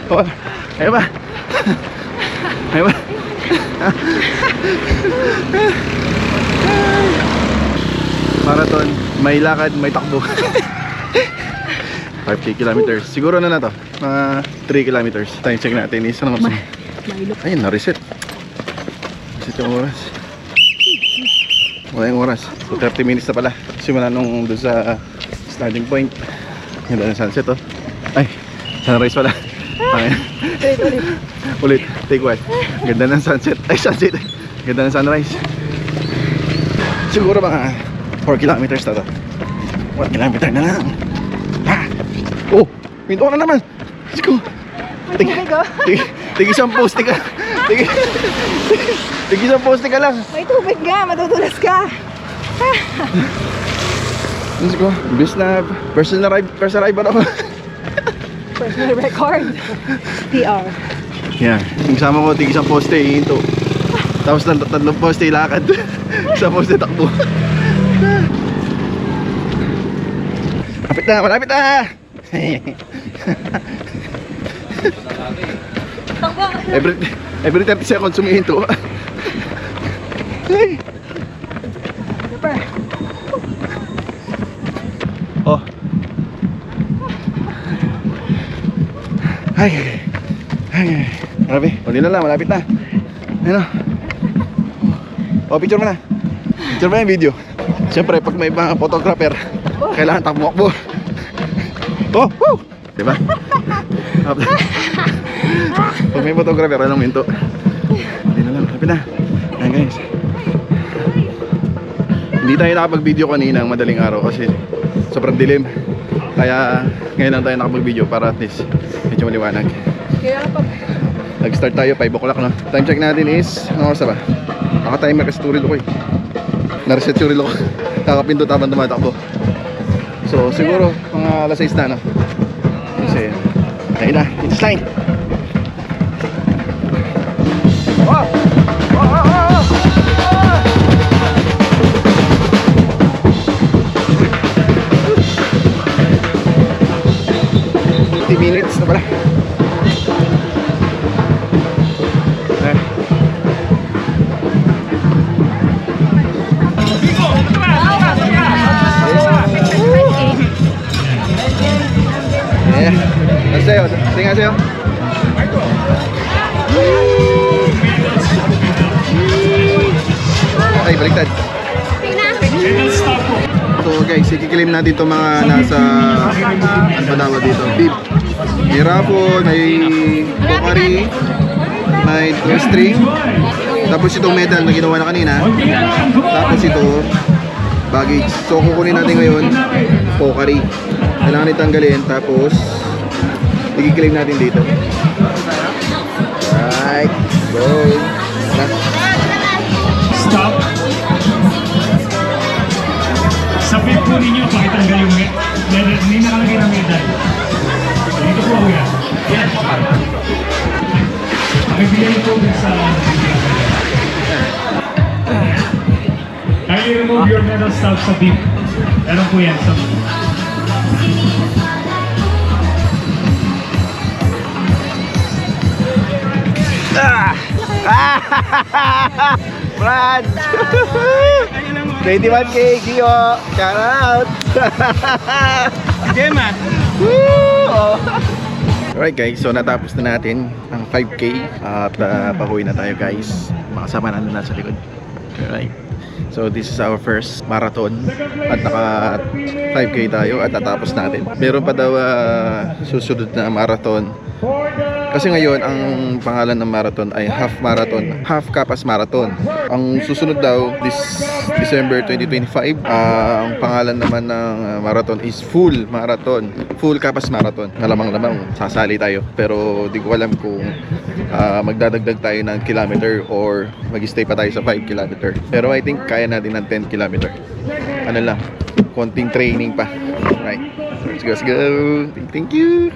Oh, ayo ba? Ayo ba? Marathon, may lakad, may takbo. 5 kilometers. Siguro na to. Mga 3 kilometers. Time check natin. Isa naman. Ayun, na-reset. Reset yung oras. Wala yung oras. So 30 minutes na pala. Simula nung doon sa starting point. Ganda ng sunset, oh. Ay, sunrise pala. Ulit. Take one. Ganda ng sunset. Ay, sunset. Ganda ng sunrise. Siguro mga 4 kilometers na to. 1 kilometer na lang. Oh, minto na naman. Let's go. Tig isang poste ka. Tig isang poste ka lang. May tubig nga, matutulas ka. Let's go. Bis na personal arrival ako. Personal record. PR. Yeah, yung kasama ko tig isang poste hinto. Tapos tatlong poste lakad. Isang poste takbo. Malapit na. every 30 seconds sumihinto. Hey. Oh. Ay. Grabe, hindi na lang, malapit na. Ano? Oh, picture mo na. Picture mo yung video. Siyempre, pag may mga photographer, kailangan takbo-takbo. Oh, woo! Diba? Pag may photographer, anong minto? Hindi na lang, lapit na. Ayan guys. Hindi tayo nakapag-video kanina ang madaling araw kasi sobrang dilim. Kaya ngayon lang tayo nakapag-video para at least medyo maliwanag. Nag-start tayo 5 o'clock, no? Time check natin is, ano oras ba? Naka-timer kasi turil ako eh. Na-reset turil ako. Kakapindot habang tumatakbo. So siguro mga alas 6 na, no? Kasi ayun na, it's line. Oh! Oh! 50 minutes na pala. 안녕하세요. Ay, baliktad. So guys, ikiklaim natin itong mga nasa ano ba tawag dito? Beef. May raffle, may pokari, may string. Tapos itong medal na ginawa na kanina. Tapos ito baggage. So kukunin natin ngayon pokari. Kailangan itanggalin. Tapos i-claim natin dito. Right, go. Stop. Sa pit po ninyo, pakitanggal yung medal. Hindi nakalagay ng medal. Dito po yan. Pakibigyan po sa kindly remove your medal stop sa beep. Meron po yan. Brad! 21K, Gio! Shout out! Gemma! Alright guys, so natapos na natin ang 5K at pahuwi na tayo guys. Makasama na nasa likod. Alright. So this is our first marathon at naka 5K tayo at natapos natin. Meron pa daw susunod na marathon. Kasi ngayon ang pangalan ng marathon ay half marathon, half Kapas marathon. Ang susunod daw this December 2025, ang pangalan naman ng marathon is full marathon, full Kapas marathon. Malamang sasali tayo pero di ko alam kung magdadagdag tayo ng kilometer or mag-stay pa tayo sa 5 kilometer. Pero I think kaya natin ng 10 kilometer. Ano lang, konting training pa. Right, let's go. Thank you.